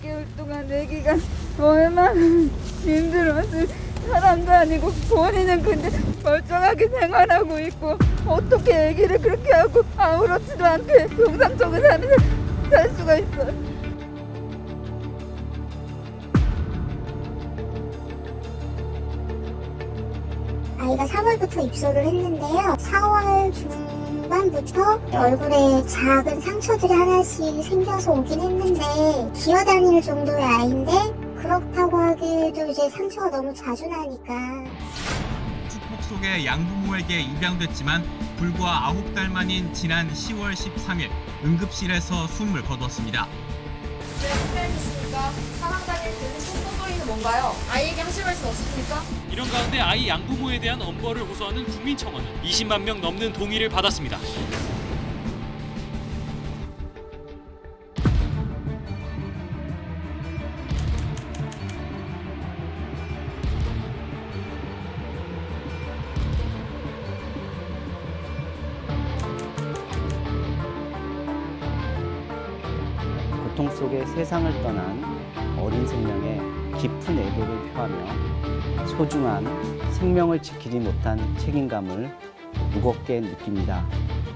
6개월 동안 아기가 얼마나 힘들었을 사람도 아니고 본인은 근데 멀쩡하게 생활하고 있고 어떻게 아기를 그렇게 하고 아무렇지도 않게 정상적으로 살 수가 있어요. 아이가 3월부터 입소를 했는데요. 4월 중반부터 얼굴에 작은 상처들이 하나씩 생겨서 오긴 했는데 기어다닐 정도의 아이인데 그렇다고 하기에도 이제 상처가 너무 자주 나니까. 축복 속에 양부모에게 입양됐지만 불과 9달 만인 지난 10월 13일 응급실에서 숨을 거뒀습니다. 네, 실례하셨습니까? 상황단에 드는 속보도리는 뭔가요? 아이에게 하실 말씀 없으십니까? 이런 가운데 아이 양부모에 대한 엄벌을 호소하는 국민청원은 20만 명 넘는 동의를 받았습니다. 고통 속에 세상을 떠난 어린 생명에 깊은 애도를 표하며 소중한 생명을 지키지 못한 책임감을 무겁게 느낍니다.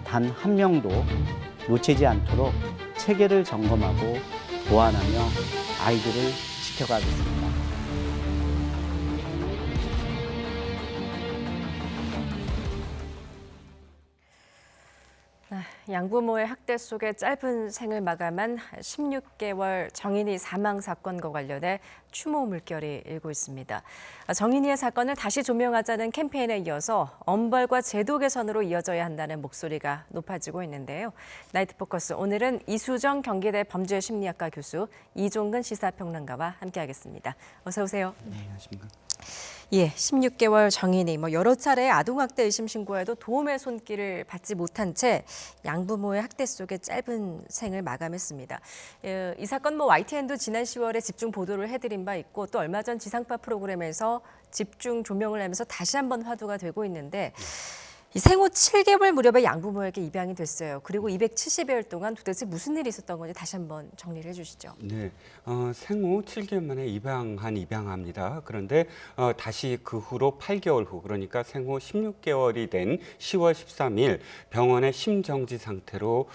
단 한 명도 놓치지 않도록 체계를 점검하고 보완하며 아이들을 지켜가겠습니다. 양부모의 학대 속에 짧은 생을 마감한 16개월 정인이 사망 사건과 관련해 추모 물결이 일고 있습니다. 정인이의 사건을 다시 조명하자는 캠페인에 이어서 엄벌과 제도 개선으로 이어져야 한다는 목소리가 높아지고 있는데요. 나이트 포커스 오늘은 이수정 경기대 범죄심리학과 교수, 이종근 시사평론가와 함께하겠습니다. 어서 오세요. 네, 안녕하십니까. 예, 16개월 정인이 여러 차례 아동학대 의심 신고에도 도움의 손길을 받지 못한 채 양부모의 학대 속에 짧은 생을 마감했습니다. 이 사건 YTN도 지난 10월에 집중 보도를 해드린 바 있고 또 얼마 전 지상파 프로그램에서 집중 조명을 하면서 다시 한번 화두가 되고 있는데 이 생후 7개월 무렵에 양부모에게 입양이 됐어요. 그리고 270여일 동안 도대체 무슨 일이 있었던 건지 다시 한번 정리를 해주시죠. 네, 생후 7개월 만에 입양합니다. 그런데 다시 그 후로 8개월 후, 그러니까 생후 16개월이 된 10월 13일 병원의 심정지 상태로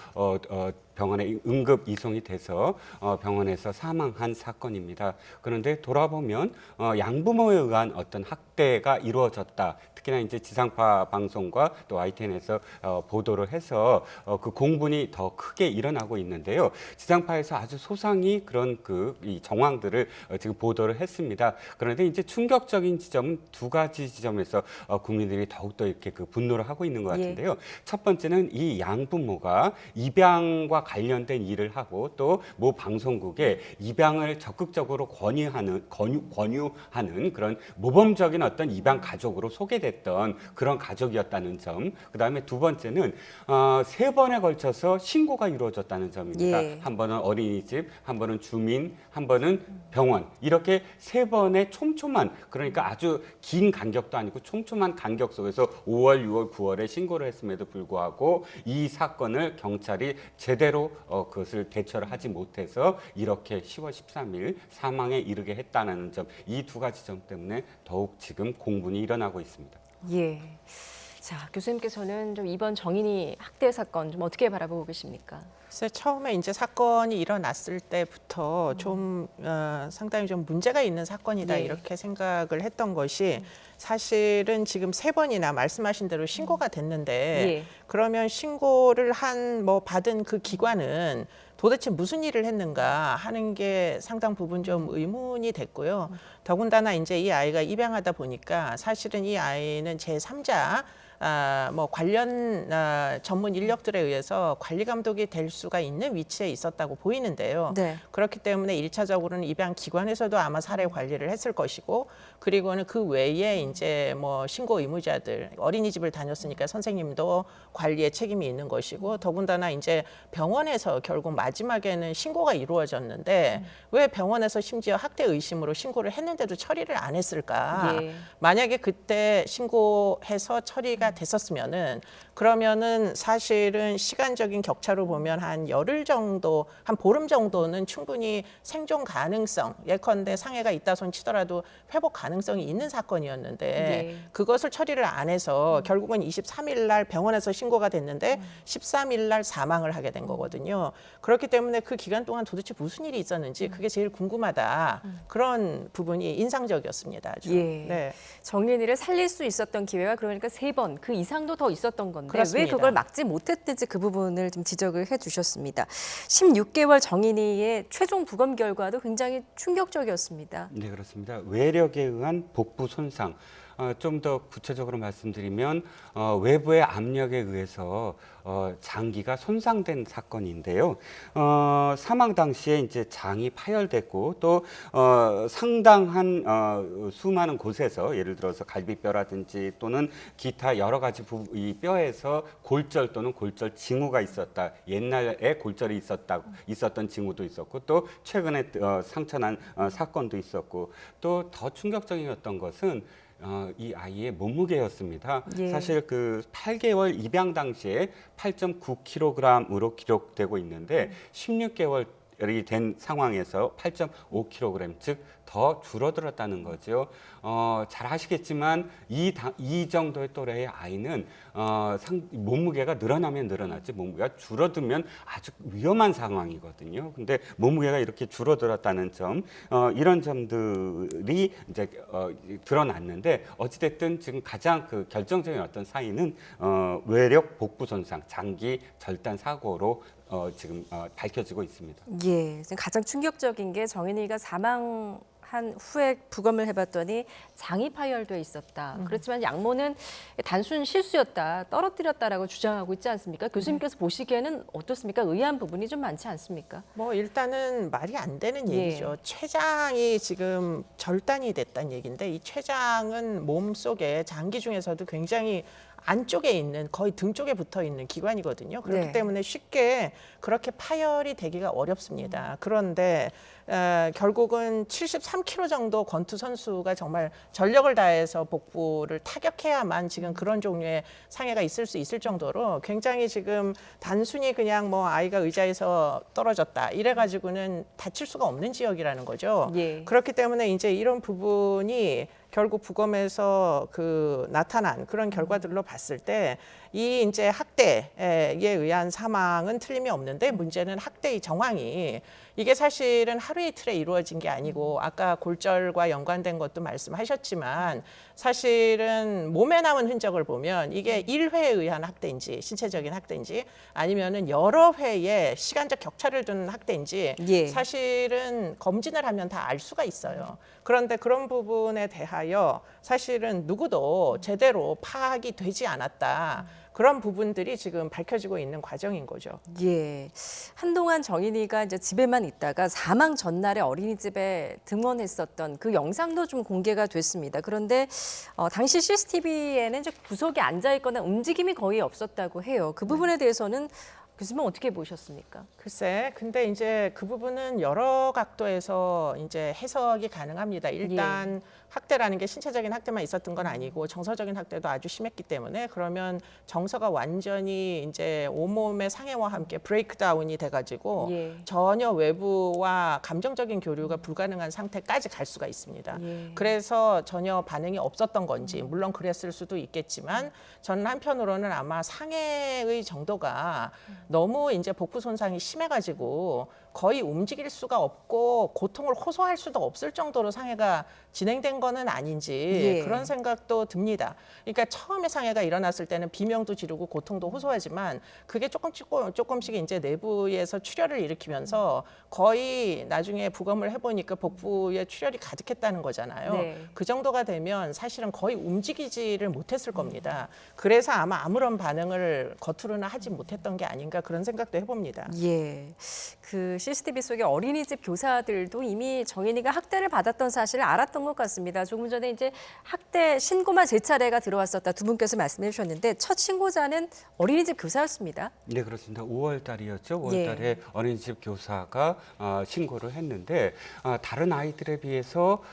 병원에 응급 이송이 돼서 병원에서 사망한 사건입니다. 그런데 돌아보면 양부모에 의한 어떤 학대가 이루어졌다. 특히나 이제 지상파 방송과 또 YTN에서 보도를 해서 그 공분이 더 크게 일어나고 있는데요. 지상파에서 아주 소상히 그런 이 정황들을 지금 보도를 했습니다. 그런데 이제 충격적인 지점은 두 가지 지점에서 국민들이 더욱더 이렇게 분노를 하고 있는 것 같은데요. 예. 첫 번째는 이 양부모가 입양과 관련된 일을 하고 또 모 방송국에 입양을 적극적으로 권유하는 그런 모범적인 어떤 입양 가족으로 소개됐던 그런 가족이었다는 점. 그다음에 두 번째는 3번에 걸쳐서 신고가 이루어졌다는 점입니다. 예. 한 번은 어린이집, 한 번은 주민, 한 번은 병원. 이렇게 3번의 촘촘한, 그러니까 아주 긴 간격도 아니고 촘촘한 간격 속에서 5월, 6월, 9월에 신고를 했음에도 불구하고 이 사건을 경찰이 제대로 그것을 대처를 하지 못해서 이렇게 10월 13일 사망에 이르게 했다는 점, 이 두 가지 점 때문에 더욱 지금 공분이 일어나고 있습니다. 예. 자, 교수님께서는 좀 이번 정인이 학대 사건 좀 어떻게 바라보고 계십니까? 글쎄, 처음에 이제 사건이 일어났을 때부터 좀 상당히 좀 문제가 있는 사건이다, 예. 이렇게 생각을 했던 것이 사실은 지금 3번이나 말씀하신 대로 신고가 됐는데 예. 그러면 신고를 받은 그 기관은 도대체 무슨 일을 했는가 하는 게 상당 부분 좀 의문이 됐고요. 더군다나 이제 이 아이가 입양하다 보니까 사실은 이 아이는 제3자 관련 전문 인력들에 의해서 관리 감독이 될 수가 있는 위치에 있었다고 보이는데요. 네. 그렇기 때문에 1차적으로는 입양 기관에서도 아마 사례 관리를 했을 것이고, 그리고는 그 외에 이제 신고 의무자들, 어린이집을 다녔으니까 선생님도 관리에 책임이 있는 것이고, 더군다나 이제 병원에서 결국 마지막에는 신고가 이루어졌는데 왜 병원에서 심지어 학대 의심으로 신고를 했는데도 처리를 안 했을까? 예. 만약에 그때 신고해서 처리가 처리가 됐었으면은 그러면은 사실은 시간적인 격차로 보면 한 열흘 정도, 한 보름 정도는 충분히 생존 가능성, 예컨대 상해가 있다 손 치더라도 회복 가능성이 있는 사건이었는데 네. 그것을 처리를 안 해서 결국은 23일 날 병원에서 신고가 됐는데 13일 날 사망을 하게 된 거거든요. 그렇기 때문에 그 기간 동안 도대체 무슨 일이 있었는지 그게 제일 궁금하다. 그런 부분이 인상적이었습니다. 아주. 예. 네. 정린이를 살릴 수 있었던 기회가 그러니까 3번, 그 이상도 더 있었던 건데 그렇습니다. 왜 그걸 막지 못했는지 그 부분을 좀 지적을 해주셨습니다. 16개월 정인이의 최종 부검 결과도 굉장히 충격적이었습니다. 네, 그렇습니다. 외력에 의한 복부 손상. 좀 더 구체적으로 말씀드리면 외부의 압력에 의해서 장기가 손상된 사건인데요. 사망 당시에 이제 장이 파열됐고 또 상당한 수많은 곳에서 예를 들어서 갈비뼈라든지 또는 기타 여러 가지 이 뼈에서 골절 또는 골절 징후가 있었다. 옛날에 골절이 있었던 징후도 있었고 또 최근에 상처난 사건도 있었고 또 더 충격적이었던 것은 이 아이의 몸무게였습니다. 예. 사실 그 8개월 입양 당시에 8.9kg으로 기록되고 있는데 16개월이 된 상황에서 8.5kg, 즉 더 줄어들었다는 거죠. 잘 아시겠지만 이 정도의 또래의 아이는 몸무게가 늘어나면 늘어났지 몸무게가 줄어들면 아주 위험한 상황이거든요. 근데 몸무게가 이렇게 줄어들었다는 점, 이런 점들이 이제 드러났는데 어찌됐든 지금 가장 그 결정적인 어떤 사인은 외력 복부 손상, 장기 절단 사고로 지금 밝혀지고 있습니다. 예, 가장 충격적인 게 정인이가 사망한 후에 부검을 해봤더니 장이 파열돼 있었다. 그렇지만 양모는 단순 실수였다, 떨어뜨렸다라고 주장하고 있지 않습니까? 교수님께서 보시기에는 어떻습니까? 의아한 부분이 좀 많지 않습니까? 뭐 일단은 말이 안 되는 예. 얘기죠. 췌장이 지금 절단이 됐다는 얘기인데 이 췌장은 몸 속에 장기 중에서도 굉장히 안쪽에 있는 거의 등 쪽에 붙어 있는 기관이거든요. 그렇기 네. 때문에 쉽게 그렇게 파열이 되기가 어렵습니다. 그런데 결국은 73kg 정도 권투 선수가 정말 전력을 다해서 복부를 타격해야만 지금 그런 종류의 상해가 있을 수 있을 정도로 굉장히 지금 단순히 그냥 뭐 아이가 의자에서 떨어졌다 이래가지고는 다칠 수가 없는 지역이라는 거죠. 예. 그렇기 때문에 이제 이런 부분이 결국 부검에서 그 나타난 그런 결과들로 봤을 때 이 이제 학대에 의한 사망은 틀림이 없는데 문제는 학대의 정황이 이게 사실은 하루 이틀에 이루어진 게 아니고 아까 골절과 연관된 것도 말씀하셨지만 사실은 몸에 남은 흔적을 보면 이게 1회에 의한 학대인지 신체적인 학대인지 아니면은 여러 회의 시간적 격차를 둔 학대인지 예. 사실은 검진을 하면 다 알 수가 있어요. 그런데 그런 부분에 대하여 사실은 누구도 제대로 파악이 되지 않았다. 그런 부분들이 지금 밝혀지고 있는 과정인 거죠. 예. 한동안 정인이가 이제 집에만 있다가 사망 전날에 어린이집에 등원했었던 그 영상도 좀 공개가 됐습니다. 그런데 당시 CCTV에는 이제 구석에 앉아 있거나 움직임이 거의 없었다고 해요. 그 부분에 대해서는 교수님 어떻게 보셨습니까? 글쎄, 근데 이제 그 부분은 여러 각도에서 이제 해석이 가능합니다. 일단 학대라는 게 신체적인 학대만 있었던 건 아니고 정서적인 학대도 아주 심했기 때문에 그러면 정서가 완전히 이제 온몸의 상해와 함께 브레이크다운이 돼가지고 예. 전혀 외부와 감정적인 교류가 불가능한 상태까지 갈 수가 있습니다. 예. 그래서 전혀 반응이 없었던 건지 물론 그랬을 수도 있겠지만 저는 한편으로는 아마 상해의 정도가 너무 이제 복부 손상이 심해가지고 거의 움직일 수가 없고 고통을 호소할 수도 없을 정도로 상해가 진행된 거는 아닌지 예. 그런 생각도 듭니다. 그러니까 처음에 상해가 일어났을 때는 비명도 지르고 고통도 호소하지만 그게 조금씩 이제 내부에서 출혈을 일으키면서 거의 나중에 부검을 해보니까 복부에 출혈이 가득했다는 거잖아요. 네. 그 정도가 되면 사실은 거의 움직이지를 못했을 겁니다. 그래서 아마 아무런 반응을 겉으로는 하지 못했던 게 아닌가 그런 생각도 해봅니다. 예. 그 CCTV 속의 어린이집 교사들도 이미 정인이가 학대를 받았던 사실을 알았던 것 같습니다. 조금 전에 이제 학대 신고만 3차례가 들어왔었다 두 분께서 말씀해 주셨는데 첫 신고자는 어린이집 교사였습니다. 네, 그렇습니다. 5월 달이었죠. 5월 예. 달에 어린이집 교사가 신고를 했는데 다른 아이들에 비해서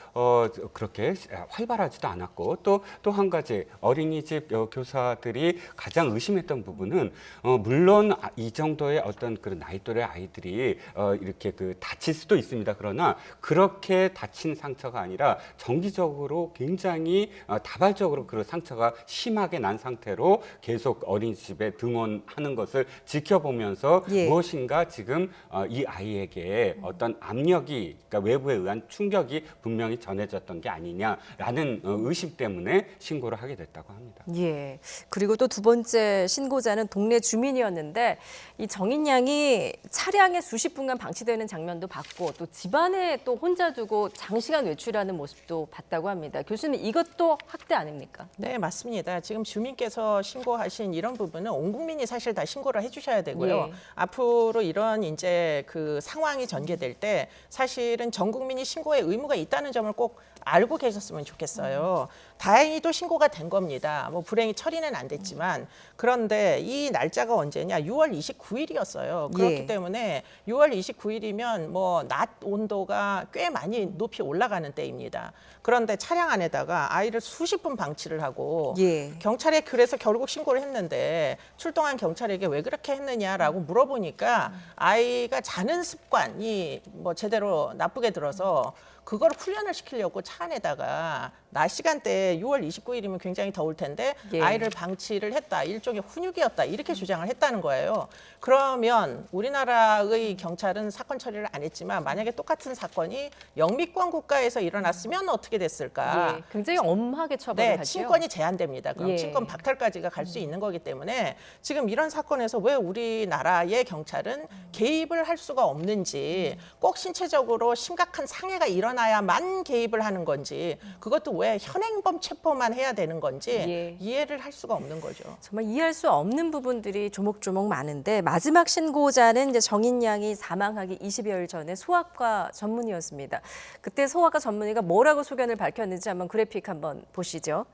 그렇게 활발하지도 않았고 또 한 가지 어린이집 교사들이 가장 의심했던 부분은 물론 이 정도의 어떤 그런 나이 또래 아이들이 이렇게 다칠 수도 있습니다. 그러나 그렇게 다친 상처가 아니라 정기적으로 굉장히 다발적으로 그 상처가 심하게 난 상태로 계속 어린이집에 등원하는 것을 지켜보면서 예. 무엇인가 지금 이 아이에게 어떤 압력이, 그러니까 외부에 의한 충격이 분명히 전해졌던 게 아니냐라는 의심 때문에 신고를 하게 됐다고 합니다. 예. 그리고 또 두 번째 신고자는 동네 주민이었는데 이 정인 양이 차량에 수십 분간 방치되는 장면도 봤고 또 집안에 또 혼자 두고 장시간 외출하는 모습도 봤다고 합니다. 교수님, 이것도 학대 아닙니까? 네, 맞습니다. 지금 주민께서 신고하신 이런 부분은 온 국민이 사실 다 신고를 해주셔야 되고요. 예. 앞으로 이런 이제 그 상황이 전개될 때 사실은 전 국민이 신고의 의무가 있다는 점을 꼭 알고 계셨으면 좋겠어요. 다행히도 신고가 된 겁니다. 뭐 불행히 처리는 안 됐지만 그런데 이 날짜가 언제냐? 6월 29일이었어요. 그렇기 예. 때문에 6월 29일이면 뭐 낮 온도가 꽤 많이 높이 올라가는 때입니다. 그런데 차량 안에다가 아이를 수십 분 방치를 하고 예. 경찰에 그래서 결국 신고를 했는데 출동한 경찰에게 왜 그렇게 했느냐라고 물어보니까 아이가 자는 습관이 뭐 제대로 나쁘게 들어서 그걸 훈련을 시키려고 차 안에다가 낮 시간대에 6월 29일이면 굉장히 더울 텐데 예. 아이를 방치를 했다. 일종의 훈육이었다. 이렇게 주장을 했다는 거예요. 그러면 우리나라의 경찰은 사건 처리를 안 했지만 만약에 똑같은 사건이 영미권 국가에서 일어났으면 어떻게 됐을까? 예. 굉장히 엄하게 처벌을 네, 하죠. 친권이 제한됩니다. 그럼 예. 친권 박탈까지가 갈 수 있는 거기 때문에 지금 이런 사건에서 왜 우리나라의 경찰은 개입을 할 수가 없는지 꼭 신체적으로 심각한 상해가 일어나야만 개입을 하는 건지 그것도 왜 현행범 체포만 해야 되는 건지 예. 이해를 할 수가 없는 거죠. 정말 이해할 수 없는 부분들이 조목조목 많은데 마지막 신고자는 이제 정인 양이 사망하기 20여일 전에 소아과 전문의였습니다. 그때 소아과 전문의가 뭐라고 소견을 밝혔는지 한번 그래픽 한번 보시죠.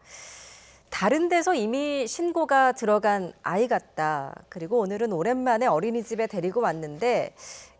다른 데서 이미 신고가 들어간 아이 같다. 그리고 오늘은 오랜만에 어린이집에 데리고 왔는데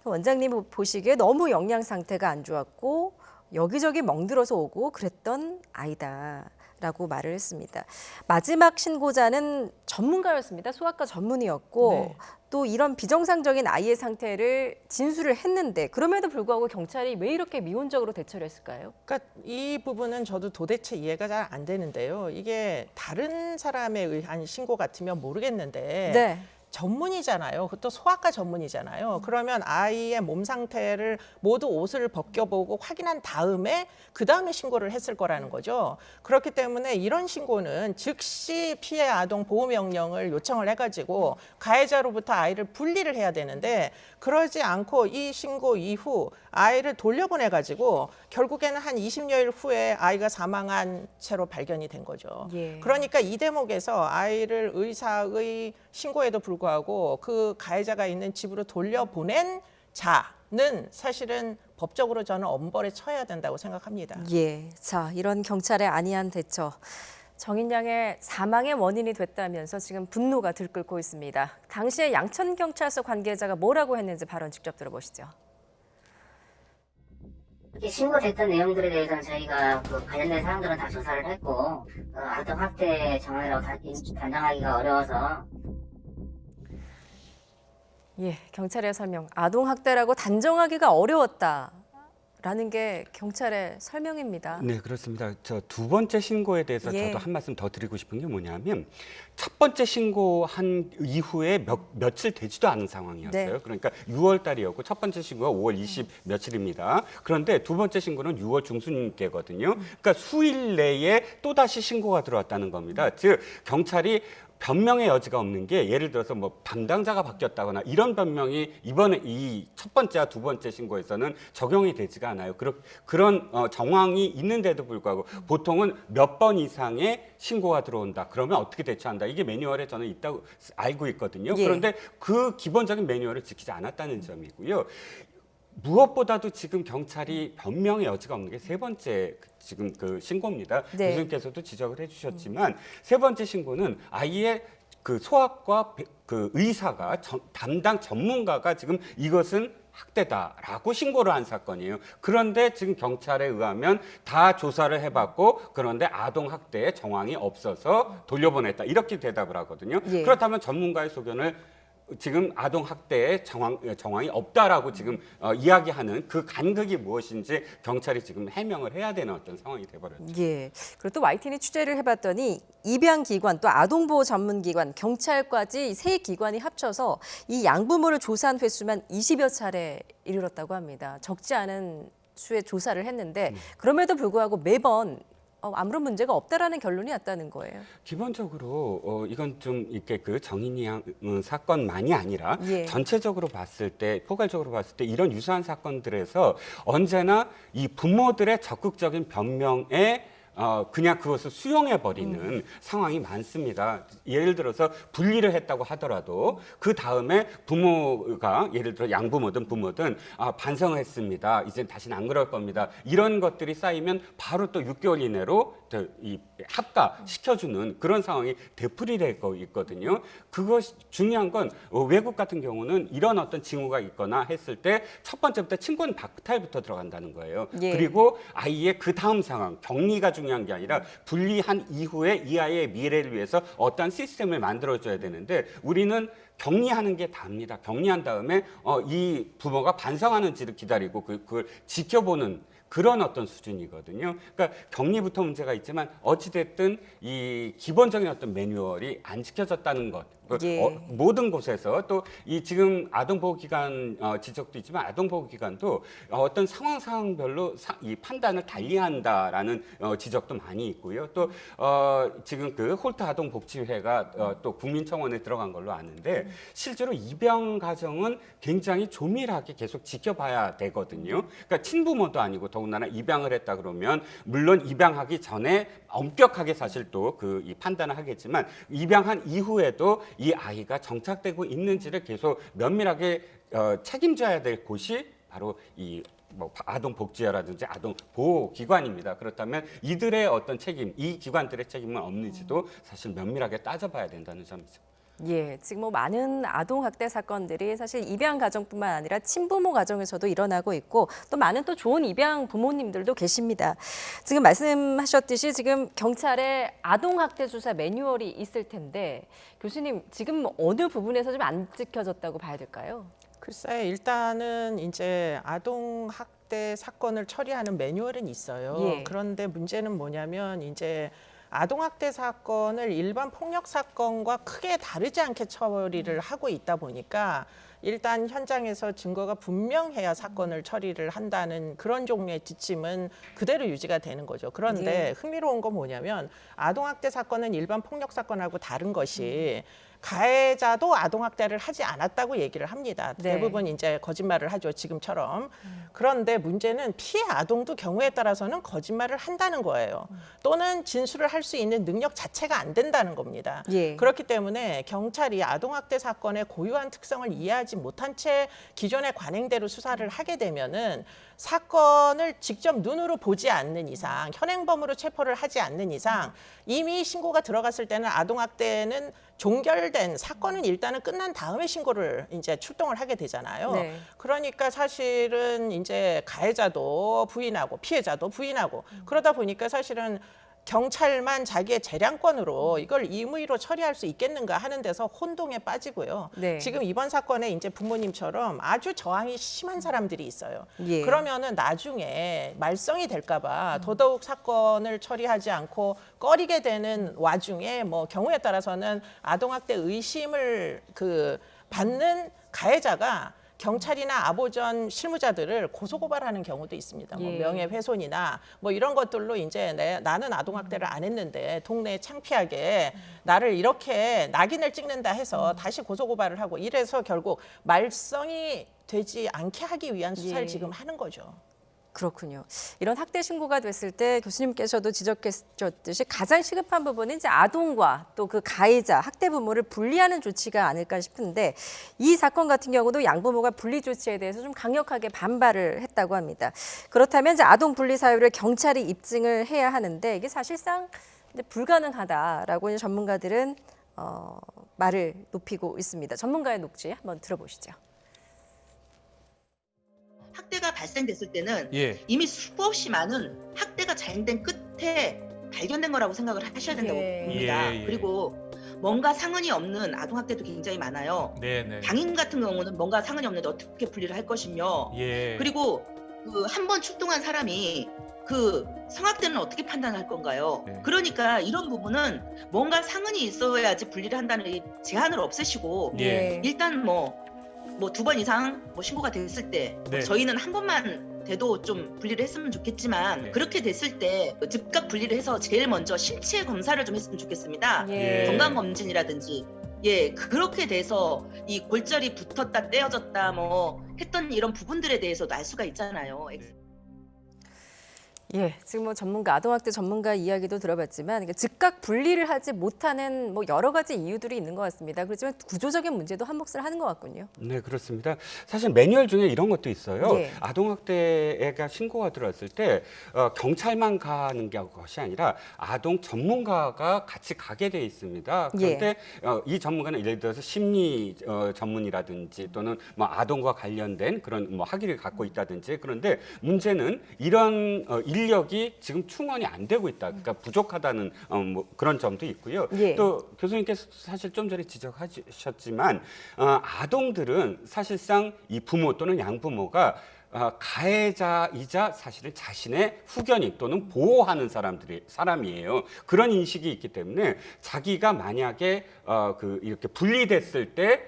원장님 보시기에 너무 영양 상태가 안 좋았고 여기저기 멍들어서 오고 그랬던 아이다라고 말을 했습니다. 마지막 신고자는 전문가였습니다. 소아과 전문의였고 네. 또 이런 비정상적인 아이의 상태를 진술을 했는데 그럼에도 불구하고 경찰이 왜 이렇게 미온적으로 대처를 했을까요? 그러니까 이 부분은 저도 도대체 이해가 잘 안 되는데요. 이게 다른 사람에 의한 신고 같으면 모르겠는데 네. 전문이잖아요. 그것도 소아과 전문이잖아요. 그러면 아이의 몸 상태를 모두 옷을 벗겨보고 확인한 다음에 그 다음에 신고를 했을 거라는 거죠. 그렇기 때문에 이런 신고는 즉시 피해 아동 보호 명령을 요청을 해가지고 가해자로부터 아이를 분리를 해야 되는데 그러지 않고 이 신고 이후 아이를 돌려보내가지고 결국에는 한 20여일 후에 아이가 사망한 채로 발견이 된 거죠. 예. 그러니까 이 대목에서 아이를 의사의 신고에도 불구하고 그 가해자가 있는 집으로 돌려보낸 자는 사실은 법적으로 저는 엄벌에 처해야 된다고 생각합니다. 예. 자, 이런 경찰의 안이한 대처. 정인 양의 사망의 원인이 됐다면서 지금 분노가 들끓고 있습니다. 당시에 양천경찰서 관계자가 뭐라고 했는지 발언 직접 들어보시죠. 신고됐던 내용들에 대해서는 저희가 그 관련된 사람들은 다 조사를 했고 아동 학대 정황이라고 단정하기가 어려워서 예, 경찰의 설명. 아동 학대라고 단정하기가 어려웠다라는 게 경찰의 설명입니다. 네, 그렇습니다. 저 두 번째 신고에 대해서 예. 저도 한 말씀 더 드리고 싶은 게 뭐냐면 첫 번째 신고한 이후에 며칠 되지도 않은 상황이었어요. 네. 그러니까 6월 달이었고 첫 번째 신고가 5월 20 며칠입니다. 그런데 두 번째 신고는 6월 중순께거든요. 그러니까 수일 내에 또다시 신고가 들어왔다는 겁니다. 즉 경찰이 변명의 여지가 없는 게 예를 들어서 뭐 담당자가 바뀌었다거나 이런 변명이 이번에 이 첫 번째와 두 번째 신고에서는 적용이 되지가 않아요. 그런 정황이 있는데도 불구하고 보통은 몇 번 이상의 신고가 들어온다. 그러면 어떻게 대처한다. 이게 매뉴얼에 저는 있다고 알고 있거든요. 예. 그런데 그 기본적인 매뉴얼을 지키지 않았다는 점이고요. 무엇보다도 지금 경찰이 변명의 여지가 없는 게 세 번째 지금 그 신고입니다. 네. 교수님께서도 지적을 해주셨지만 세 번째 신고는 아이의 그 소아과 그 의사가 담당 전문가가 지금 이것은 학대다라고 신고를 한 사건이에요. 그런데 지금 경찰에 의하면 다 조사를 해봤고 그런데 아동 학대의 정황이 없어서 돌려보냈다 이렇게 대답을 하거든요. 예. 그렇다면 전문가의 소견을 지금 아동 학대의 정황이 없다라고 지금 이야기하는 그 간극이 무엇인지 경찰이 지금 해명을 해야 되는 어떤 상황이 돼버렸죠. 예. 그리고 또 YTN이 취재를 해봤더니 입양기관 또 아동보호 전문기관 경찰까지 세 기관이 합쳐서 이 양부모를 조사한 횟수만 20여 차례 이르렀다고 합니다. 적지 않은 수의 조사를 했는데 그럼에도 불구하고 매번 아무런 문제가 없다라는 결론이 왔다는 거예요. 기본적으로 이건 좀 이렇게 그 정인이양 사건만이 아니라 예. 전체적으로 봤을 때 포괄적으로 봤을 때 이런 유사한 사건들에서 언제나 이 부모들의 적극적인 변명에 그냥 그것을 수용해버리는 상황이 많습니다. 예를 들어서 분리를 했다고 하더라도 그 다음에 부모가 예를 들어 양부모든 부모든 반성했습니다. 이제 다시는 안 그럴 겁니다. 이런 것들이 쌓이면 바로 또 6개월 이내로 이 합가시켜주는 그런 상황이 되풀이되고 있거든요. 그것이 중요한 건 외국 같은 경우는 이런 어떤 징후가 있거나 했을 때 첫 번째부터 친권 박탈부터 들어간다는 거예요. 예. 그리고 아이의 그 다음 상황, 격리가 중요한 게 아니라 분리한 이후에 이 아이의 미래를 위해서 어떤 시스템을 만들어줘야 되는데 우리는 격리하는 게 답니다. 격리한 다음에 이 부모가 반성하는지를 기다리고 그걸 지켜보는 그런 어떤 수준이거든요. 그러니까 격리부터 문제가 있지만 어찌됐든 이 기본적인 어떤 매뉴얼이 안 지켜졌다는 것. 예. 모든 곳에서 또 이 지금 아동보호기관 지적도 있지만 아동보호기관도 어떤 상황별로 이 판단을 달리한다라는 지적도 많이 있고요. 또 지금 그 홀트 아동복지회가 또 국민청원에 들어간 걸로 아는데 실제로 입양 과정은 굉장히 조밀하게 계속 지켜봐야 되거든요. 그러니까 친부모도 아니고 더군다나 입양을 했다 그러면 물론 입양하기 전에 엄격하게 사실 또 그 이 판단을 하겠지만 입양한 이후에도 이 아이가 정착되고 있는지를 계속 면밀하게 책임져야 될 곳이 바로 이 아동복지회라든지 아동보호기관입니다. 그렇다면 이들의 어떤 책임, 이 기관들의 책임은 없는지도 사실 면밀하게 따져봐야 된다는 점이죠. 예, 지금 많은 아동 학대 사건들이 사실 입양 가정뿐만 아니라 친부모 가정에서도 일어나고 있고 또 많은 또 좋은 입양 부모님들도 계십니다. 지금 말씀하셨듯이 지금 경찰에 아동 학대 수사 매뉴얼이 있을 텐데 교수님 지금 어느 부분에서 좀 안 지켜졌다고 봐야 될까요? 글쎄 일단은 이제 아동 학대 사건을 처리하는 매뉴얼은 있어요. 예. 그런데 문제는 뭐냐면 이제 아동학대 사건을 일반 폭력 사건과 크게 다르지 않게 처리를 하고 있다 보니까 일단 현장에서 증거가 분명해야 사건을 처리를 한다는 그런 종류의 지침은 그대로 유지가 되는 거죠. 그런데 흥미로운 건 뭐냐면 아동학대 사건은 일반 폭력 사건하고 다른 것이 가해자도 아동학대를 하지 않았다고 얘기를 합니다. 네. 대부분 이제 거짓말을 하죠, 지금처럼. 그런데 문제는 피해 아동도 경우에 따라서는 거짓말을 한다는 거예요. 또는 진술을 할 수 있는 능력 자체가 안 된다는 겁니다. 예. 그렇기 때문에 경찰이 아동학대 사건의 고유한 특성을 이해하지 못한 채 기존의 관행대로 수사를 하게 되면은 사건을 직접 눈으로 보지 않는 이상, 현행범으로 체포를 하지 않는 이상 이미 신고가 들어갔을 때는 아동학대는 종결된 사건은 일단은 끝난 다음에 신고를 이제 출동을 하게 되잖아요. 네. 그러니까 사실은 이제 가해자도 부인하고 피해자도 부인하고 그러다 보니까 사실은 경찰만 자기의 재량권으로 이걸 임의로 처리할 수 있겠는가 하는 데서 혼동에 빠지고요. 네. 지금 이번 사건에 이제 부모님처럼 아주 저항이 심한 사람들이 있어요. 예. 그러면은 나중에 말썽이 될까봐 더더욱 사건을 처리하지 않고 꺼리게 되는 와중에 뭐 경우에 따라서는 아동학대 의심을 받는 가해자가 경찰이나 아보전 실무자들을 고소고발하는 경우도 있습니다. 뭐 예. 명예훼손이나 뭐 이런 것들로 이제 나는 아동학대를 안 했는데 동네에 창피하게 나를 이렇게 낙인을 찍는다 해서 다시 고소고발을 하고 이래서 결국 말썽이 되지 않게 하기 위한 수사를 예. 지금 하는 거죠. 그렇군요. 이런 학대 신고가 됐을 때 교수님께서도 지적하셨듯이 가장 시급한 부분은 이제 아동과 또 그 가해자, 학대 부모를 분리하는 조치가 아닐까 싶은데 이 사건 같은 경우도 양부모가 분리 조치에 대해서 좀 강력하게 반발을 했다고 합니다. 그렇다면 이제 아동 분리 사유를 경찰이 입증을 해야 하는데 이게 사실상 이제 불가능하다라고 전문가들은 말을 높이고 있습니다. 전문가의 녹취 한번 들어보시죠. 학대가 발생됐을 때는 예. 이미 수없이 많은 학대가 자행된 끝에 발견된 거라고 생각을 하셔야 된다고 봅니다. 예, 예. 그리고 뭔가 상흔이 없는 아동학대도 굉장히 많아요. 네네. 당인 같은 경우는 뭔가 상흔이 없는데 어떻게 분리를 할 것이며 예. 그리고 그 한 번 출동한 사람이 그 성학대는 어떻게 판단할 건가요? 네. 그러니까 이런 부분은 뭔가 상흔이 있어야지 분리를 한다는 이 제한을 없애시고 예. 일단 뭐 2번 이상 신고가 됐을 때 네. 저희는 한 번만 돼도 좀 분리를 했으면 좋겠지만 네. 그렇게 됐을 때 즉각 분리를 해서 제일 먼저 신체 검사를 좀 했으면 좋겠습니다. 예. 건강검진이라든지 그렇게 돼서 이 골절이 붙었다 떼어졌다 했던 이런 부분들에 대해서도 알 수가 있잖아요. 예, 지금 전문가, 아동학대 전문가 이야기도 들어봤지만 즉각 분리를 하지 못하는 여러 가지 이유들이 있는 것 같습니다. 그렇지만 구조적인 문제도 한 몫을 하는 것 같군요. 네, 그렇습니다. 사실 매뉴얼 중에 이런 것도 있어요. 예. 아동학대가 신고가 들어왔을 때 경찰만 가는 것이 아니라 아동 전문가가 같이 가게 돼 있습니다. 그런데 이 전문가는 예를 들어서 심리 전문이라든지 또는 아동과 관련된 그런 학위를 갖고 있다든지 그런데 문제는 이런 인력이 지금 충원이 안 되고 있다. 그러니까 부족하다는 그런 점도 있고요. 예. 또 교수님께서 사실 좀 전에 지적하셨지만 아동들은 사실상 이 부모 또는 양부모가 가해자이자 사실은 자신의 후견인 또는 보호하는 사람이에요. 그런 인식이 있기 때문에 자기가 만약에 이렇게 분리됐을 때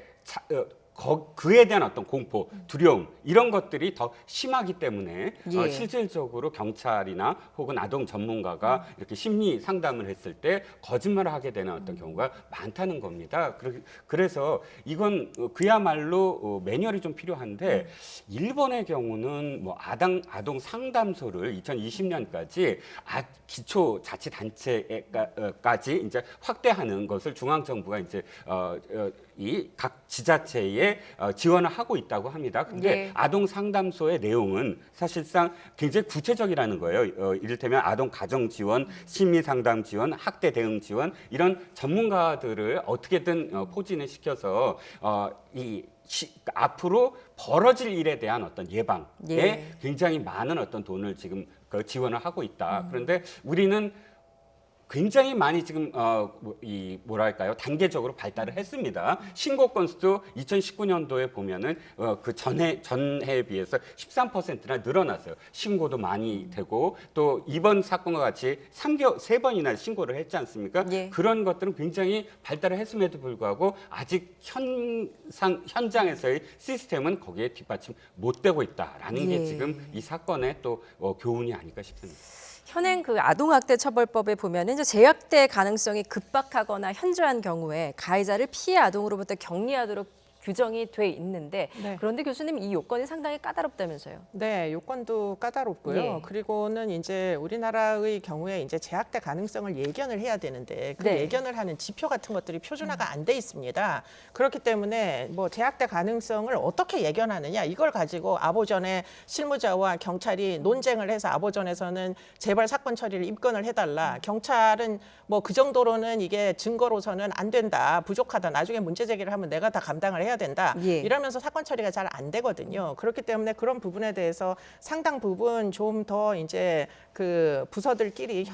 그에 대한 어떤 공포, 두려움 이런 것들이 더 심하기 때문에 예. 실질적으로 경찰이나 혹은 아동 전문가가 이렇게 심리 상담을 했을 때 거짓말을 하게 되는 어떤 경우가 많다는 겁니다. 그래서 이건 그야말로 매뉴얼이 좀 필요한데 일본의 경우는 아동 상담소를 2020년까지 기초자치단체까지 이제 확대하는 것을 중앙정부가 이제 이 각 지자체에 지원을 하고 있다고 합니다. 근데 예. 아동 상담소의 내용은 사실상 굉장히 구체적이라는 거예요. 이를테면 아동 가정 지원, 심리 상담 지원, 학대 대응 지원 이런 전문가들을 어떻게든 포진을 시켜서 앞으로 벌어질 일에 대한 어떤 예방에 예. 굉장히 많은 어떤 돈을 지금 지원을 하고 있다. 그런데 우리는 굉장히 많이 지금 단계적으로 발달을 했습니다. 신고 건수도 2019년도에 보면은 그 전해에 비해서 13%나 늘어났어요. 신고도 많이 되고 또 이번 사건과 같이 3번이나 신고를 했지 않습니까? 예. 그런 것들은 굉장히 발달을 했음에도 불구하고 아직 현장에서의 시스템은 거기에 뒷받침 못 되고 있다라는 예. 게 지금 이 사건의 또 교훈이 아닐까 싶습니다. 현행 아동학대 처벌법에 보면은 이제 재학대 가능성이 급박하거나 현저한 경우에 가해자를 피해 아동으로부터 격리하도록 규정이 돼 있는데 네. 그런데 교수님 이 요건이 상당히 까다롭다면서요? 네, 요건도 까다롭고요. 예. 그리고는 이제 우리나라의 경우에 이제 재학대 가능성을 예견을 해야 되는데 그 네. 예견을 하는 지표 같은 것들이 표준화가 안 돼 있습니다. 그렇기 때문에 재학대 가능성을 어떻게 예견하느냐 이걸 가지고 아보전에 실무자와 경찰이 논쟁을 해서 아보전에서는 제발 사건 처리를 입건을 해달라. 경찰은 그 정도로는 이게 증거로서는 안 된다, 부족하다. 나중에 문제 제기를 하면 내가 다 감당을 해야 된다. 예. 이러면서 사건 처리가 잘 안 되거든요. 그렇기 때문에 그런 부분에 대해서 상당 부분 좀 더 이제 그 부서들끼리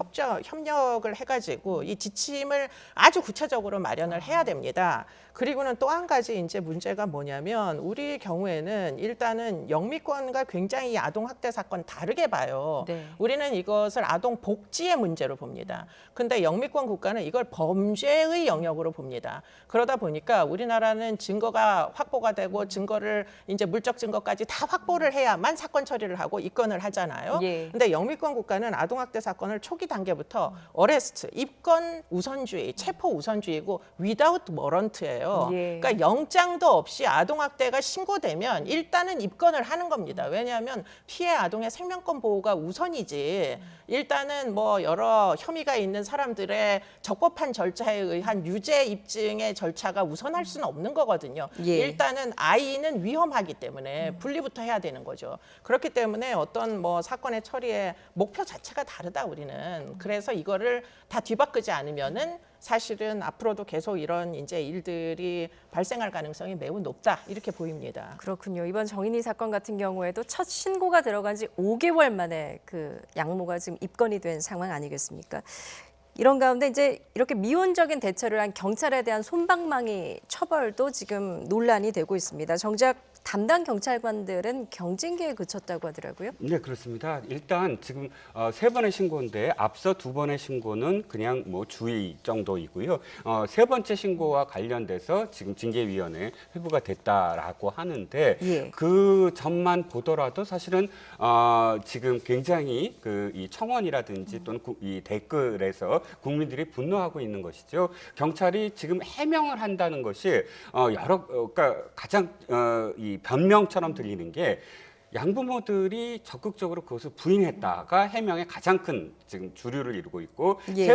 협력을 해가지고 이 지침을 아주 구체적으로 마련을 해야 됩니다. 그리고는 또 한 가지 이제 문제가 뭐냐면 우리 경우에는 일단은 영미권과 굉장히 이 아동 학대 사건 다르게 봐요. 네. 우리는 이것을 아동 복지의 문제로 봅니다. 근데 영미권 국가는 이걸 범죄의 영역으로 봅니다. 그러다 보니까 우리나라는 증거가 확보가 되고 증거를 이제 물적 증거까지 다 확보를 해야만 사건 처리를 하고 입건을 하잖아요. 예. 근데 영미권 국가 법무부과는 아동학대 사건을 초기 단계부터 어레스트, 입건 우선주의, 체포 우선주의고 without warrant예요. 예. 그러니까 영장도 없이 아동학대가 신고되면 일단은 입건을 하는 겁니다. 왜냐하면 피해 아동의 생명권 보호가 우선이지. 일단은 뭐 여러 혐의가 있는 사람들의 적법한 절차에 의한 유죄 입증의 절차가 우선할 수는 없는 거거든요. 예. 일단은 아이는 위험하기 때문에 분리부터 해야 되는 거죠. 그렇기 때문에 어떤 뭐 사건의 처리의 목표 자체가 다르다 우리는. 그래서 이거를 다 뒤바꾸지 않으면은 사실은 앞으로도 계속 이런 이제 일들이 발생할 가능성이 매우 높다 이렇게 보입니다. 그렇군요. 이번 정인이 사건 같은 경우에도 첫 신고가 들어간 지 5개월 만에 그 양모가 지금 입건이 된 상황 아니겠습니까? 이런 가운데 이제 이렇게 미온적인 대처를 한 경찰에 대한 솜방망이 처벌도 지금 논란이 되고 있습니다. 정작 담당 경찰관들은 경징계에 그쳤다고 하더라고요. 네, 그렇습니다. 일단 지금 3번의 신고인데 앞서 2번의 신고는 그냥 뭐 주의 정도이고요. 3번째 신고와 관련돼서 지금 징계위원회에 회부가 됐다라고 하는데 예. 그 점만 보더라도 사실은 지금 굉장히 이 청원이라든지 또는 이 댓글에서 국민들이 분노하고 있는 것이죠. 경찰이 지금 해명을 한다는 것이 그러니까 가장 이 변명처럼 들리는 게 양부모들이 적극적으로 그것을 부인했다가 해명의 가장 큰 지금 주류를 이루고 있고 예.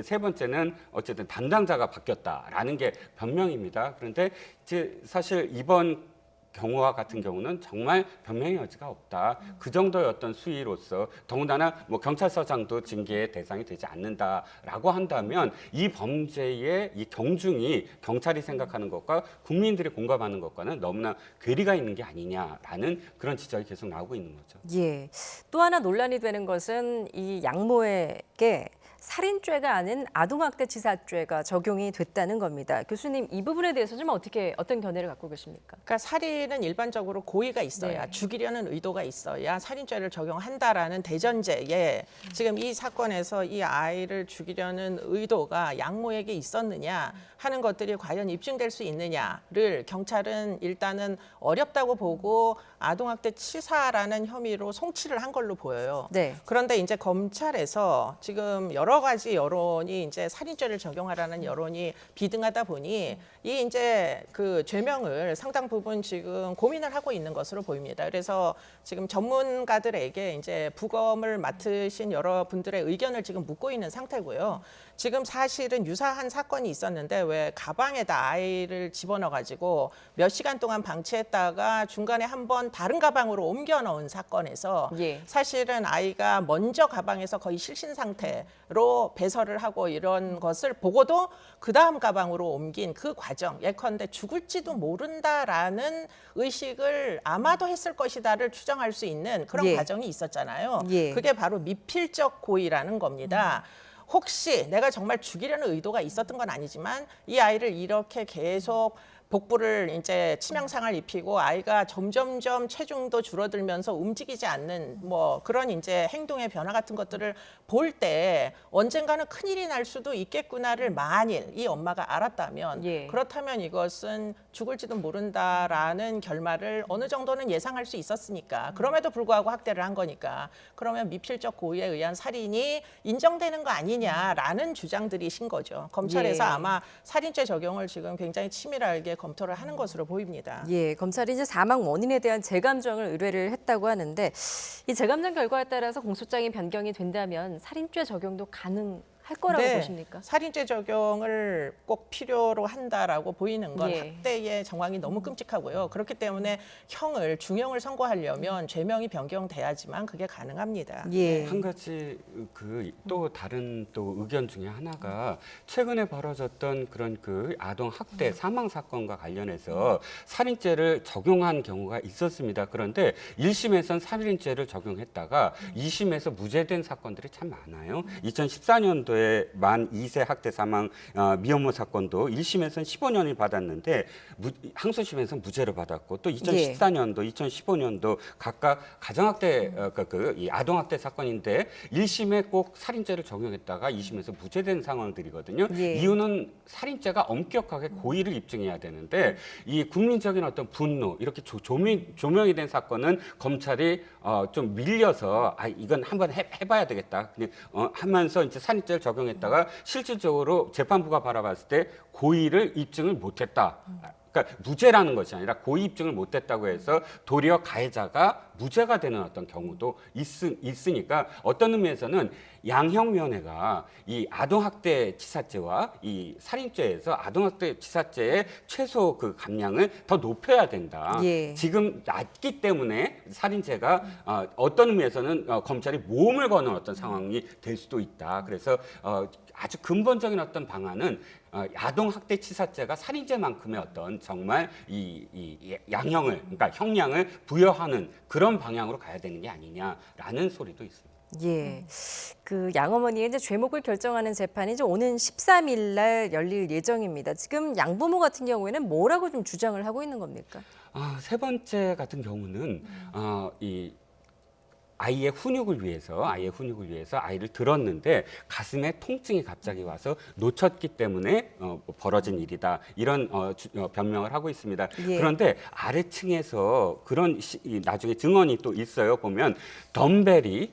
세 번째는 어쨌든 담당자가 바뀌었다라는 게 변명입니다. 그런데 이제 사실 이번 경우와 같은 경우는 정말 변명의 여지가 없다. 그 정도의 어떤 수위로서 더군다나 뭐 경찰서장도 징계의 대상이 되지 않는다라고 한다면 이 범죄의 이 경중이 경찰이 생각하는 것과 국민들이 공감하는 것과는 너무나 괴리가 있는 게 아니냐라는 그런 지적이 계속 나오고 있는 거죠. 예. 또 하나 논란이 되는 것은 이 양모에게 살인죄가 아닌 아동학대치사죄가 적용이 됐다는 겁니다. 교수님, 이 부분에 대해서 좀 어떤 견해를 갖고 계십니까? 그러니까 살인은 일반적으로 고의가 있어야, 네. 죽이려는 의도가 있어야 살인죄를 적용한다라는 대전제에 지금 이 사건에서 이 아이를 죽이려는 의도가 양모에게 있었느냐 하는 것들이 과연 입증될 수 있느냐를 경찰은 일단은 어렵다고 보고 아동학대 치사라는 혐의로 송치를 한 걸로 보여요. 네. 그런데 이제 검찰에서 지금 여러 가지 여론이 이제 살인죄를 적용하라는 여론이 비등하다 보니 이 이제 그 죄명을 상당 부분 지금 고민을 하고 있는 것으로 보입니다. 그래서 지금 전문가들에게 이제 부검을 맡으신 여러 분들의 의견을 지금 묻고 있는 상태고요. 지금 사실은 유사한 사건이 있었는데 왜 가방에다 아이를 집어넣어 가지고 몇 시간 동안 방치했다가 중간에 한번 다른 가방으로 옮겨 넣은 사건에서 예. 사실은 아이가 먼저 가방에서 거의 실신 상태로 배설을 하고 이런 것을 보고도 그 다음 가방으로 옮긴 그 과정, 예컨대 죽을지도 모른다라는 의식을 아마도 했을 것이다를 추정할 수 있는 그런 예. 과정이 있었잖아요. 예. 그게 바로 미필적 고의라는 겁니다. 혹시 내가 정말 죽이려는 의도가 있었던 건 아니지만 이 아이를 이렇게 계속 복부를 이제 치명상을 입히고 아이가 점점점 체중도 줄어들면서 움직이지 않는 뭐 그런 이제 행동의 변화 같은 것들을 볼 때 언젠가는 큰일이 날 수도 있겠구나를 만일 이 엄마가 알았다면 예. 그렇다면 이것은 죽을지도 모른다라는 결말을 어느 정도는 예상할 수 있었으니까 그럼에도 불구하고 학대를 한 거니까 그러면 미필적 고의에 의한 살인이 인정되는 거 아니냐라는 주장들이신 거죠. 검찰에서 예. 아마 살인죄 적용을 지금 굉장히 치밀하게 검토를 하는 것으로 보입니다. 예, 검찰이 이제 사망 원인에 대한 재감정을 의뢰를 했다고 하는데 이 재감정 결과에 따라서 공소장이 변경이 된다면 살인죄 적용도 가능할 거라고 네, 보십니까? 살인죄 적용을 꼭 필요로 한다라고 보이는 건 예. 학대의 정황이 너무 끔찍하고요. 그렇기 때문에 중형을 선고하려면 죄명이 변경돼야지만 그게 가능합니다. 예. 한 가지 또 다른 또 의견 중에 하나가 최근에 벌어졌던 그런 아동 학대 사망 사건과 관련해서 살인죄를 적용한 경우가 있었습니다. 그런데 1심에선 살인죄를 적용했다가 2심에서 무죄된 사건들이 참 많아요. 2014년도에 만 2세 학대 사망 미혼모 사건도 1심에서는 15년을 받았는데 항소심에서는 무죄를 받았고 또 2014년도, 2015년도 각각 가정학대, 이 아동학대 사건인데 1심에 꼭 살인죄를 적용했다가 2심에서 무죄된 상황들이거든요. 예. 이유는 살인죄가 엄격하게 고의를 입증해야 되는데 이 국민적인 어떤 분노 이렇게 조명이 된 사건은 검찰이 좀 밀려서 이건 한번 해봐야 되겠다. 그냥 하면서 이제 살인죄를 적용했다가 실질적으로 재판부가 바라봤을 때 고의를 입증을 못했다. 그러니까 무죄라는 것이 아니라 고의 입증을 못했다고 해서 도리어 가해자가 무죄가 되는 어떤 경우도 있으니까 어떤 의미에서는 양형위원회가 이 아동학대치사죄와 이 살인죄에서 아동학대치사죄의 최소 그 감량을 더 높여야 된다. 예. 지금 낮기 때문에 살인죄가 어떤 의미에서는 검찰이 모험을 거는 어떤 상황이 될 수도 있다. 그래서 아주 근본적인 어떤 방안은 아동학대치사죄가 살인죄만큼의 어떤 정말 이 양형을, 그러니까 형량을 부여하는 그런 방향으로 가야 되는 게 아니냐라는 소리도 있습니다. 예, 그 양어머니의 이제 죄목을 결정하는 재판이 이제 오는 13일 날 열릴 예정입니다. 지금 양부모 같은 경우에는 뭐라고 좀 주장을 하고 있는 겁니까? 세 번째 같은 경우는 이 아이의 훈육을 위해서 아이를 들었는데 가슴에 통증이 갑자기 와서 놓쳤기 때문에 벌어진 일이다. 이런 변명을 하고 있습니다. 예. 그런데 아래층에서 그런 나중에 증언이 또 있어요. 보면 덤벨이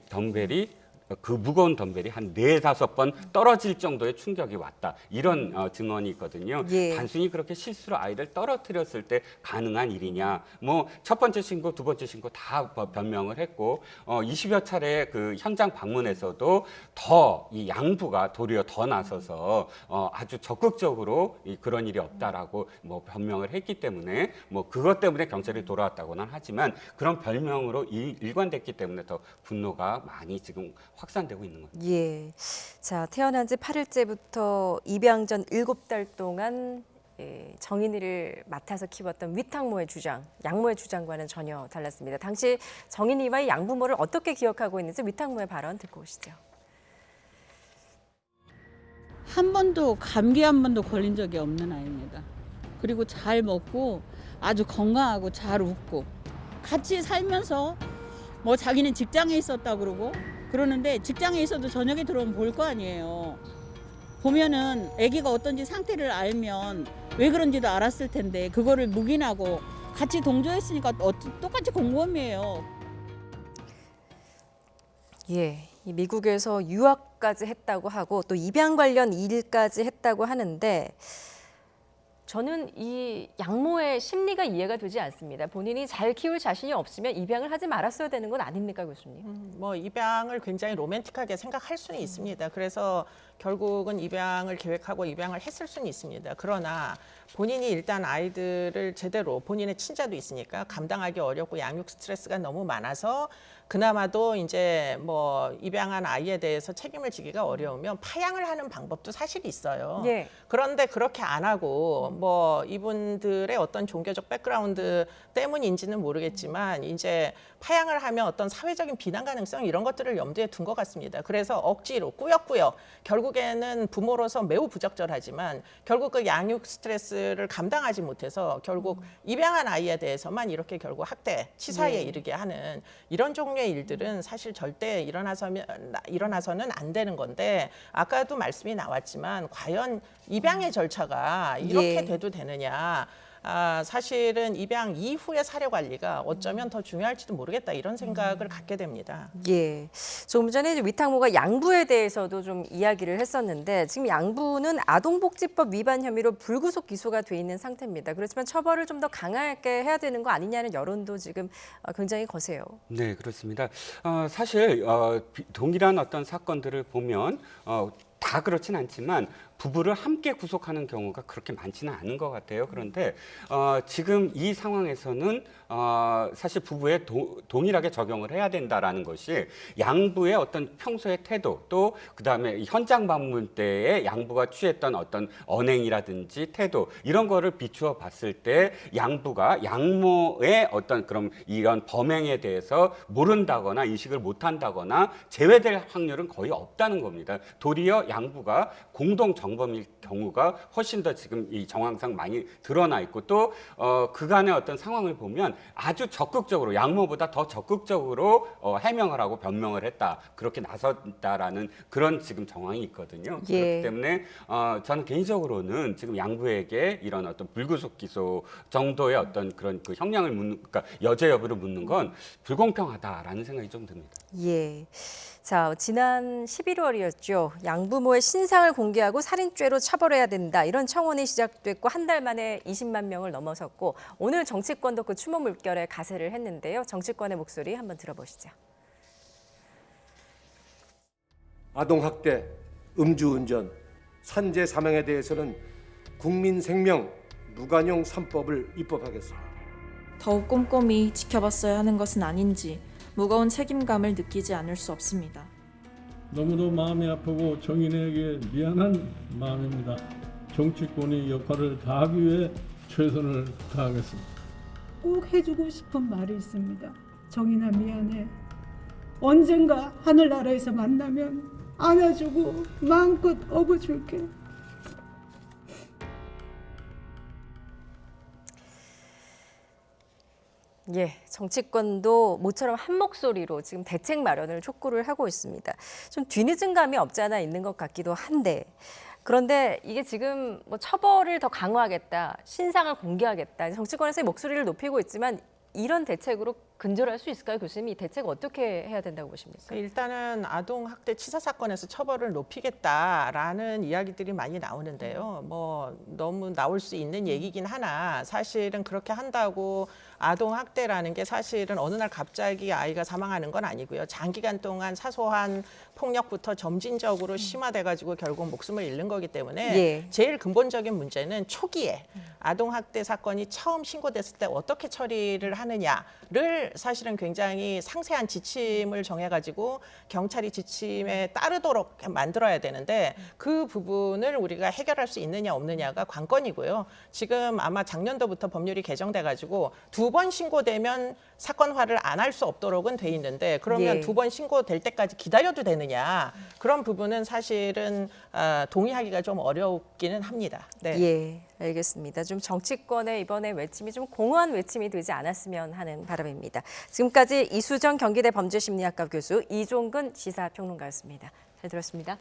그 무거운 덤벨이 한 4-5번 떨어질 정도의 충격이 왔다. 이런 증언이 있거든요. 예. 단순히 그렇게 실수로 아이를 떨어뜨렸을 때 가능한 일이냐. 뭐 첫 번째 신고, 두 번째 신고 다 변명을 했고 20여 차례 그 현장 방문에서도 더 이 양부가 도리어 더 나서서 아주 적극적으로 그런 일이 없다라고 뭐 변명을 했기 때문에 뭐 그것 때문에 경찰이 돌아왔다고는 하지만 그런 별명으로 일관됐기 때문에 더 분노가 많이 지금 확산되고 있는 거죠. 예. 자, 태어난 지 8일째부터 입양 전 7달 동안 정인이를 맡아서 키웠던 위탁모의 주장, 양모의 주장과는 전혀 달랐습니다. 당시 정인이와 양부모를 어떻게 기억하고 있는지 위탁모의 발언 듣고 오시죠. 한 번도 감기 한 번도 걸린 적이 없는 아이입니다. 그리고 잘 먹고 아주 건강하고 잘 웃고 같이 살면서 뭐 자기는 직장에 있었다 그러는데 직장에 있어도 저녁에 들어오면 볼 거 아니에요. 보면은 아기가 어떤지 상태를 알면 왜 그런지도 알았을 텐데 그거를 묵인하고 같이 동조했으니까 똑같이 공범이에요. 예, 이 미국에서 유학까지 했다고 하고 또 입양 관련 일까지 했다고 하는데 저는 이 양모의 심리가 이해가 되지 않습니다. 본인이 잘 키울 자신이 없으면 입양을 하지 말았어야 되는 건 아닙니까, 교수님? 뭐 입양을 굉장히 로맨틱하게 생각할 수는 있습니다. 그래서 결국은 입양을 계획하고 입양을 했을 수는 있습니다. 그러나 본인이 일단 아이들을 제대로 본인의 친자도 있으니까 감당하기 어렵고 양육 스트레스가 너무 많아서 그나마도 이제 뭐 입양한 아이에 대해서 책임을 지기가 어려우면 파양을 하는 방법도 사실 있어요. 예. 그런데 그렇게 안 하고 뭐 이분들의 어떤 종교적 백그라운드 때문인지는 모르겠지만 이제 파양을 하면 어떤 사회적인 비난 가능성 이런 것들을 염두에 둔 것 같습니다. 그래서 억지로 꾸역꾸역 결국에는 부모로서 매우 부적절하지만 결국 그 양육 스트레스를 감당하지 못해서 결국 입양한 아이에 대해서만 이렇게 결국 학대, 치사에 이르게 하는 이런 종류의 일들은 사실 절대 일어나서는 안 되는 건데 아까도 말씀이 나왔지만 과연 입양의 절차가 이렇게 돼도 되느냐. 사실은 입양 이후의 사례 관리가 어쩌면 더 중요할지도 모르겠다 이런 생각을 갖게 됩니다. 예, 조금 전에 이제 위탁모가 양부에 대해서도 좀 이야기를 했었는데 지금 양부는 아동복지법 위반 혐의로 불구속 기소가 돼 있는 상태입니다. 그렇지만 처벌을 좀 더 강하게 해야 되는 거 아니냐는 여론도 지금 굉장히 거세요. 네, 그렇습니다. 사실 동일한 어떤 사건들을 보면 다 그렇진 않지만 부부를 함께 구속하는 경우가 그렇게 많지는 않은 것 같아요. 그런데 지금 이 상황에서는 사실 부부에 동일하게 적용을 해야 된다라는 것이 양부의 어떤 평소의 태도 또 그다음에 현장 방문 때에 양부가 취했던 어떤 언행이라든지 태도 이런 거를 비추어 봤을 때 양부가 양모의 어떤 그런 이런 범행에 대해서 모른다거나 인식을 못한다거나 제외될 확률은 거의 없다는 겁니다. 도리어 양부가 공동 정 방법일 경우가 훨씬 더 지금 이 정황상 많이 드러나 있고 또 그간의 어떤 상황을 보면 아주 적극적으로 양모보다 더 적극적으로 해명을 하고 변명을 했다 그렇게 나섰다라는 그런 지금 정황이 있거든요. 예. 그렇기 때문에 저는 개인적으로는 지금 양부에게 이런 어떤 불구속 기소 정도의 어떤 그런 그 형량을 그러니까 여죄 여부를 묻는 건 불공평하다라는 생각이 좀 듭니다. 예. 자, 지난 11월이었죠. 양부모의 신상을 공개하고 살인죄로 처벌해야 된다. 이런 청원이 시작됐고 한 달 만에 20만 명을 넘어섰고 오늘 정치권도 그 추모 물결에 가세를 했는데요. 정치권의 목소리 한번 들어보시죠. 아동학대, 음주운전, 산재 사망에 대해서는 국민생명 무관용 3법을 입법하겠습니다. 더욱 꼼꼼히 지켜봤어야 하는 것은 아닌지 무거운 책임감을 느끼지 않을 수 없습니다. 너무도 마음이 아프고 정인에게 미안한 마음입니다. 정치권이 역할을 다하기 위해 최선을 다하겠습니다. 꼭 해주고 싶은 말이 있습니다. 정인아 미안해. 언젠가 하늘나라에서 만나면 안아주고 마음껏 업어줄게. 예, 정치권도 모처럼 한 목소리로 지금 대책 마련을 촉구를 하고 있습니다. 좀 뒤늦은 감이 없지 않아 있는 것 같기도 한데 그런데 이게 지금 뭐 처벌을 더 강화하겠다, 신상을 공개하겠다, 정치권에서의 목소리를 높이고 있지만 이런 대책으로 근절할 수 있을까요, 교수님? 이 대책 어떻게 해야 된다고 보십니까? 일단은 아동 학대 치사 사건에서 처벌을 높이겠다라는 이야기들이 많이 나오는데요. 뭐 너무 나올 수 있는 얘기긴 하나 사실은 그렇게 한다고 아동 학대라는 게 사실은 어느 날 갑자기 아이가 사망하는 건 아니고요. 장기간 동안 사소한 폭력부터 점진적으로 심화돼가지고 결국 목숨을 잃는 거기 때문에 예. 제일 근본적인 문제는 초기에 아동 학대 사건이 처음 신고됐을 때 어떻게 처리를 하느냐를 사실은 굉장히 상세한 지침을 정해가지고 경찰이 지침에 따르도록 만들어야 되는데 그 부분을 우리가 해결할 수 있느냐 없느냐가 관건이고요. 지금 아마 작년도부터 법률이 개정돼가지고 2번 신고되면 사건화를 안 할 수 없도록은 돼 있는데 그러면 예. 2번 신고될 때까지 기다려도 되느냐 그런 부분은 사실은 동의하기가 좀 어렵기는 합니다. 네. 예, 알겠습니다. 좀 정치권의 이번에 외침이 좀 공허한 외침이 되지 않았으면 하는 바람입니다. 지금까지 이수정 경기대 범죄심리학과 교수, 이종근 시사평론가였습니다. 잘 들었습니다.